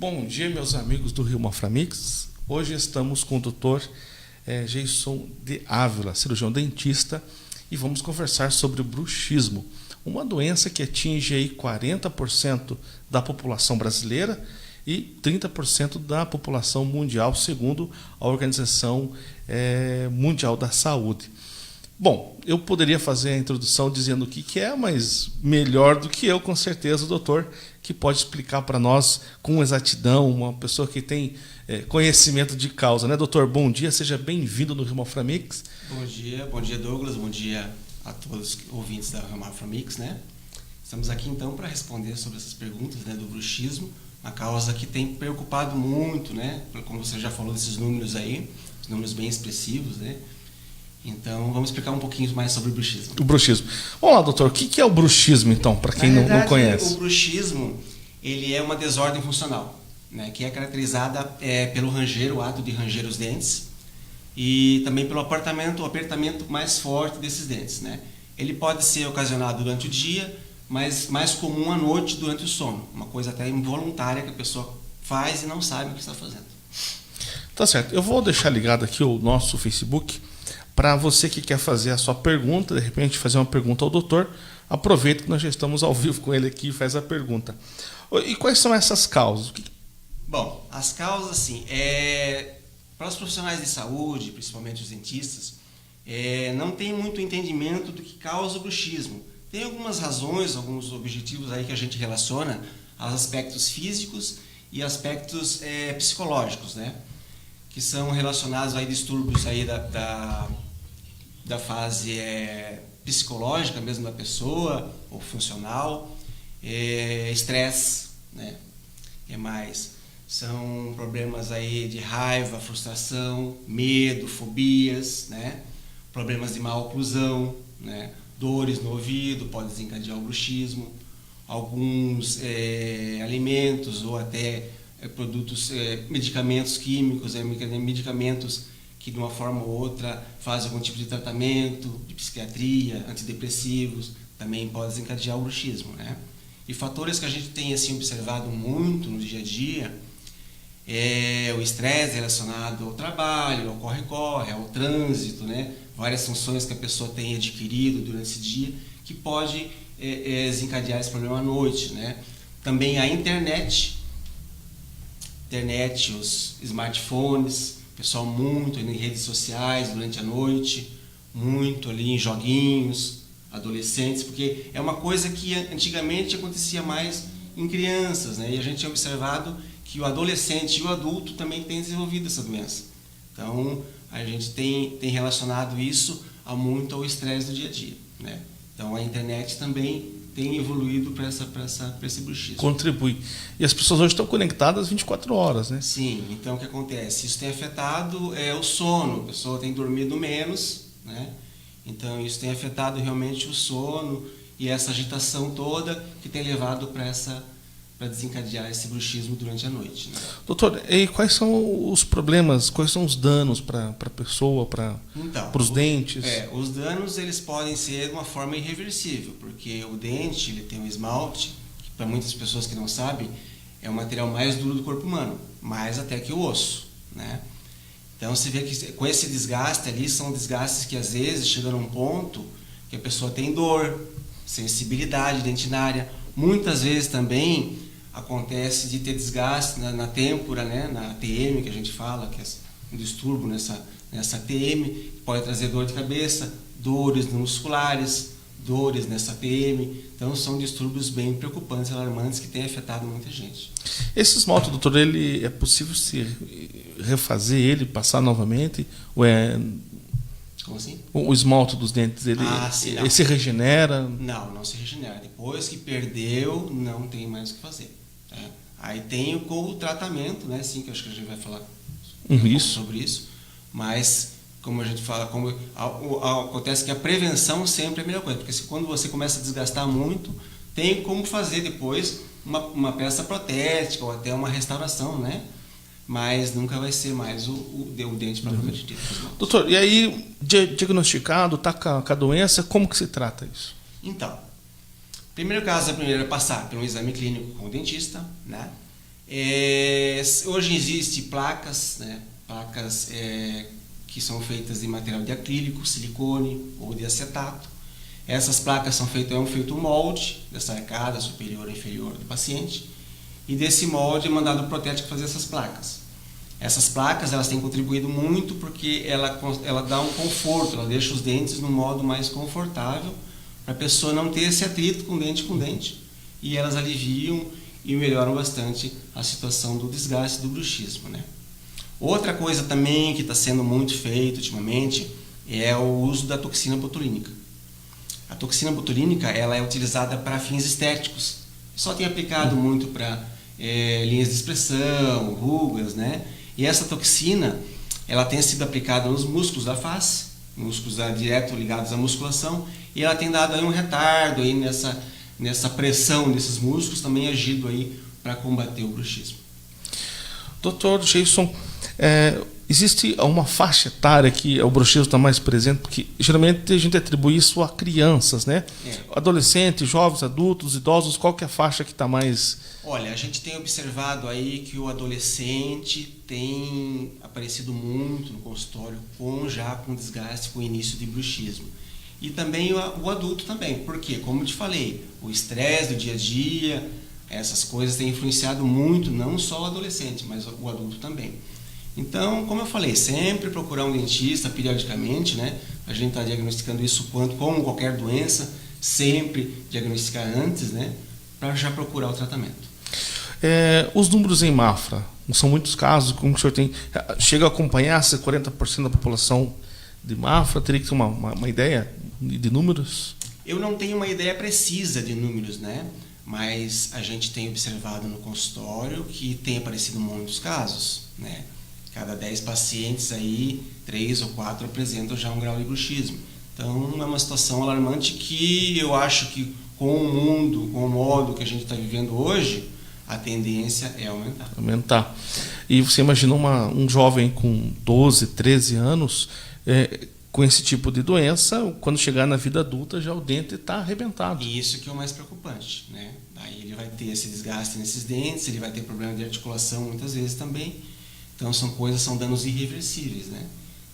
Bom dia, meus amigos do Rio Maframix. Hoje estamos com o Dr. Geison de Ávila, cirurgião dentista, e vamos conversar sobre o bruxismo, uma doença que atinge aí 40% da população brasileira e 30% da população mundial, segundo a Organização Mundial da Saúde. Bom, eu poderia fazer a introdução dizendo o que é, mas melhor do que eu, com certeza, o doutor, que pode explicar para nós com exatidão, uma pessoa que tem conhecimento de causa, né, doutor? Bom dia, seja bem-vindo no Rio Maframix. Bom dia, Douglas, bom dia a todos os ouvintes da Rio Maframix, né? Estamos aqui então para responder sobre essas perguntas, né, do bruxismo, uma causa que tem preocupado muito, né? Como você já falou desses números aí, os números bem expressivos, né? Então, vamos explicar um pouquinho mais sobre o bruxismo. O bruxismo. Vamos lá, doutor, o que é o bruxismo, então, para quem não conhece? O bruxismo, ele é uma desordem funcional, né, que é caracterizada pelo ranger, o ato de ranger os dentes, e também pelo apertamento mais forte desses dentes, né? Ele pode ser ocasionado durante o dia, mas mais comum à noite durante o sono, uma coisa até involuntária que a pessoa faz e não sabe o que está fazendo. Tá certo. Eu vou deixar ligado aqui o nosso Facebook, para você que quer fazer a sua pergunta, de repente fazer uma pergunta ao doutor, aproveita que nós já estamos ao vivo com ele aqui e faz a pergunta. E quais são essas causas? Bom, as causas, assim, para os profissionais de saúde, principalmente os dentistas, não tem muito entendimento do que causa o bruxismo. Tem algumas razões, alguns objetivos aí que a gente relaciona aos aspectos físicos e aspectos psicológicos, né? Que são relacionados a distúrbios aí da fase psicológica mesmo da pessoa, ou funcional, estresse, né? Que mais? São problemas aí de raiva, frustração, medo, fobias, né? Problemas de má oclusão, né? Dores no ouvido, pode desencadear o bruxismo, alguns alimentos ou até produtos, medicamentos químicos, medicamentos que de uma forma ou outra fazem algum tipo de tratamento, de psiquiatria, antidepressivos, também pode desencadear o bruxismo, né? E fatores que a gente tem assim, observado muito no dia a dia é o estresse relacionado ao trabalho, ao corre-corre, ao trânsito, né? Várias funções que a pessoa tem adquirido durante esse dia que pode desencadear esse problema à noite, né? Também a internet, os smartphones, pessoal muito em redes sociais durante a noite, muito ali em joguinhos, adolescentes, porque é uma coisa que antigamente acontecia mais em crianças, né? E a gente tinha observado que o adolescente e o adulto também têm desenvolvido essa doença. Então, a gente tem relacionado isso muito ao estresse do dia a dia, né? Então, a internet também tem evoluído para esse bruxismo. Contribui. E as pessoas hoje estão conectadas 24 horas, né? Sim, então o que acontece? Isso tem afetado o sono, a pessoa tem dormido menos, né? Então isso tem afetado realmente o sono e essa agitação toda que tem levado para desencadear esse bruxismo durante a noite, né? Doutor, e quais são os problemas, quais são os danos para a pessoa, para os dentes? Os danos eles podem ser de uma forma irreversível, porque o dente ele tem um esmalte, que para muitas pessoas que não sabem, é o material mais duro do corpo humano, mais até que o osso, né? Então você vê que com esse desgaste ali, são desgastes que às vezes chegam num ponto que a pessoa tem dor, sensibilidade dentinária, muitas vezes também acontece de ter desgaste na têmpora, né, na TM que a gente fala, que é um distúrbio nessa TM, que pode trazer dor de cabeça, dores musculares, dores nessa TM. Então são distúrbios bem preocupantes, alarmantes, que têm afetado muita gente. Esse esmalte, doutor, ele é possível se refazer ele, passar novamente? Ou Como assim? O esmalte dos dentes, ele se regenera? Não se regenera. Depois que perdeu, não tem mais o que fazer. Tá? Aí tem o tratamento, né? Sim, que eu acho que a gente vai falar sobre isso. Mas, como a gente fala, acontece que a prevenção sempre é a melhor coisa. Porque quando você começa a desgastar muito, tem como fazer depois uma peça protética ou até uma restauração, né? Mas nunca vai ser mais o dente propriamente dito. Doutor, e aí, diagnosticado, está com a doença, como que se trata isso? Então, primeiro caso, primeiro é passar por um exame clínico com o dentista, né? Hoje existem placas, né? Placas que são feitas de material de acrílico, silicone ou de acetato. Essas placas são feitas, feito um molde dessa arcada superior e inferior do paciente, e desse molde é mandado o protético fazer essas placas. Essas placas elas têm contribuído muito porque ela dá um conforto, ela deixa os dentes no modo mais confortável para a pessoa não ter esse atrito com dente, e elas aliviam e melhoram bastante a situação do desgaste do bruxismo, né? Outra coisa também que está sendo muito feito ultimamente é o uso da toxina botulínica. A toxina botulínica ela é utilizada para fins estéticos. Só tem aplicado muito para linhas de expressão, rugas, né? E essa toxina ela tem sido aplicada nos músculos da face, músculos direto ligados à musculação, e ela tem dado aí um retardo aí nessa pressão desses músculos, também agido aí para combater o bruxismo. Doutor Geison, existe uma faixa etária que o bruxismo está mais presente, porque geralmente a gente atribui isso a crianças, né? Adolescentes, jovens, adultos, idosos, qual que é a faixa que está mais... Olha, a gente tem observado aí que o adolescente tem aparecido muito no consultório já com desgaste, com início de bruxismo. E também o adulto também, porque, como eu te falei, o estresse do dia a dia, essas coisas têm influenciado muito, não só o adolescente, mas o adulto também. Então, como eu falei, sempre procurar um dentista periodicamente, né? A gente está diagnosticando isso como qualquer doença, sempre diagnosticar antes, né? Para já procurar o tratamento. Os números em Mafra, não são muitos casos, como o senhor tem, chega a acompanhar se 40% da população de Mafra, teria que ter uma ideia de números? Eu não tenho uma ideia precisa de números, né? Mas a gente tem observado no consultório que tem aparecido muitos casos, né? Cada 10 pacientes aí, 3 ou 4 apresentam já um grau de bruxismo. Então é uma situação alarmante que eu acho que com o mundo, com o modo que a gente está vivendo hoje, a tendência é aumentar. E você imagina um jovem com 12, 13 anos com esse tipo de doença, quando chegar na vida adulta já o dente está arrebentado. E isso que é o mais preocupante, né? Aí ele vai ter esse desgaste nesses dentes, ele vai ter problema de articulação muitas vezes também. Então são danos irreversíveis, né?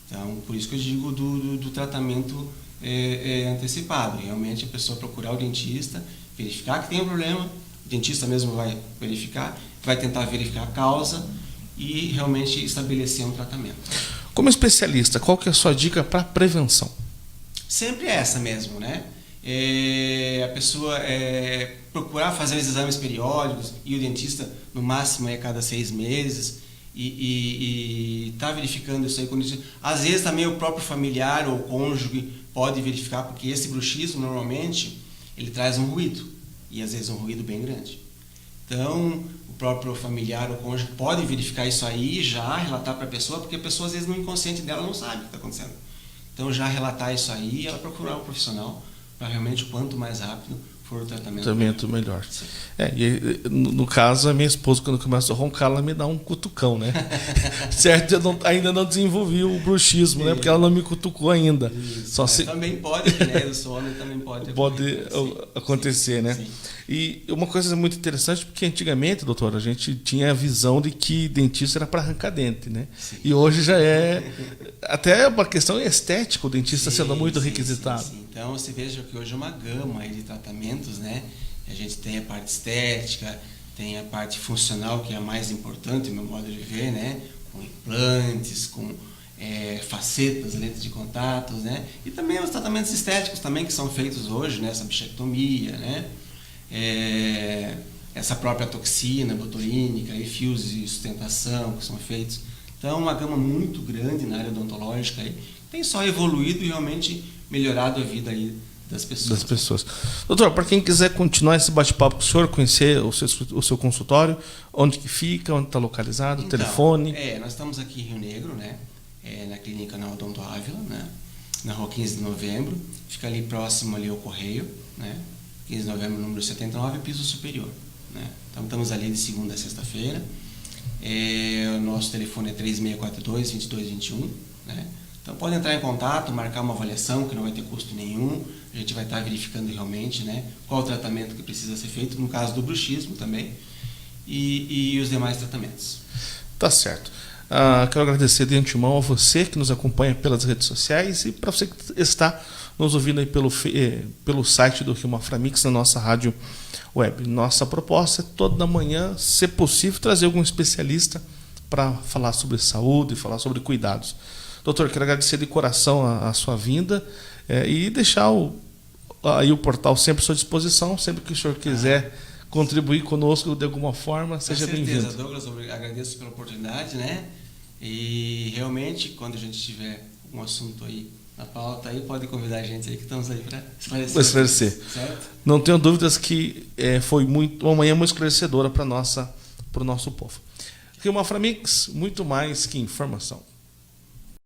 Então por isso que eu digo do tratamento antecipado. Realmente a pessoa procurar o dentista, verificar que tem um problema, o dentista mesmo vai verificar, vai tentar verificar a causa e realmente estabelecer um tratamento. Como especialista, qual que é a sua dica para prevenção? Sempre essa mesmo, né? A pessoa procurar fazer os exames periódicos e o dentista no máximo a cada 6 meses e tá verificando isso aí. Às vezes também o próprio familiar ou cônjuge pode verificar, porque esse bruxismo normalmente ele traz um ruído e às vezes um ruído bem grande. Então o próprio familiar ou cônjuge pode verificar isso aí e já relatar para a pessoa, porque a pessoa às vezes no inconsciente dela não sabe o que está acontecendo. Então já relatar isso aí e ela procurar um profissional para realmente o quanto mais rápido for o tratamento melhor. No caso, a minha esposa, quando começa a roncar, ela me dá um cutucão, né? Certo, eu ainda não desenvolvi o bruxismo, né? Porque ela não me cutucou ainda. Isso, também pode, né? O sono também pode acontecer, né? Sim. E uma coisa muito interessante, porque antigamente, doutor, a gente tinha a visão de que dentista era para arrancar dente, né? Sim. E hoje já é até uma questão estética, o dentista sendo muito requisitado. Sim. Então, você veja que hoje é uma gama aí de tratamentos, né? A gente tem a parte estética, tem a parte funcional, que é a mais importante, no meu modo de ver, né? Com implantes, com facetas, lentes de contatos, né? E também os tratamentos estéticos também que são feitos hoje, né? Essa bichectomia, né? Essa própria toxina botulínica e fios de sustentação que são feitos. Então, uma gama muito grande na área odontológica aí, tem só evoluído e realmente melhorado a vida aí das pessoas. Doutor, para quem quiser continuar esse bate-papo com o senhor, conhecer o seu consultório, onde que fica, onde está localizado, então, telefone? Nós estamos aqui em Rio Negro, né? Na clínica na Odonto Ávila, né? Na rua 15 de novembro, fica ali próximo ali ao Correio, né? 15 de novembro, número 79, piso superior, né? Então estamos ali de segunda a sexta-feira. O nosso telefone é 3642-2221, né? Então pode entrar em contato, marcar uma avaliação que não vai ter custo nenhum. A gente vai estar verificando realmente, né, qual o tratamento que precisa ser feito, no caso do bruxismo também. e os demais tratamentos. Tá certo. Quero agradecer de antemão a você que nos acompanha pelas redes sociais e para você que está nos ouvindo aí pelo site do Rio Maframix, na nossa rádio web. Nossa proposta é toda manhã, se possível, trazer algum especialista para falar sobre saúde, falar sobre cuidados. Doutor, quero agradecer de coração a sua vinda e deixar aí o portal sempre à sua disposição, sempre que o senhor quiser contribuir conosco de alguma forma, seja bem-vindo. Com certeza, Douglas, agradeço pela oportunidade, né? E realmente, quando a gente tiver um assunto aí na pauta, aí pode convidar a gente aí, que estamos aí para esclarecer. Certo? Não tenho dúvidas que foi uma manhã muito esclarecedora para o nosso povo. Rio Maframix, muito mais que informação.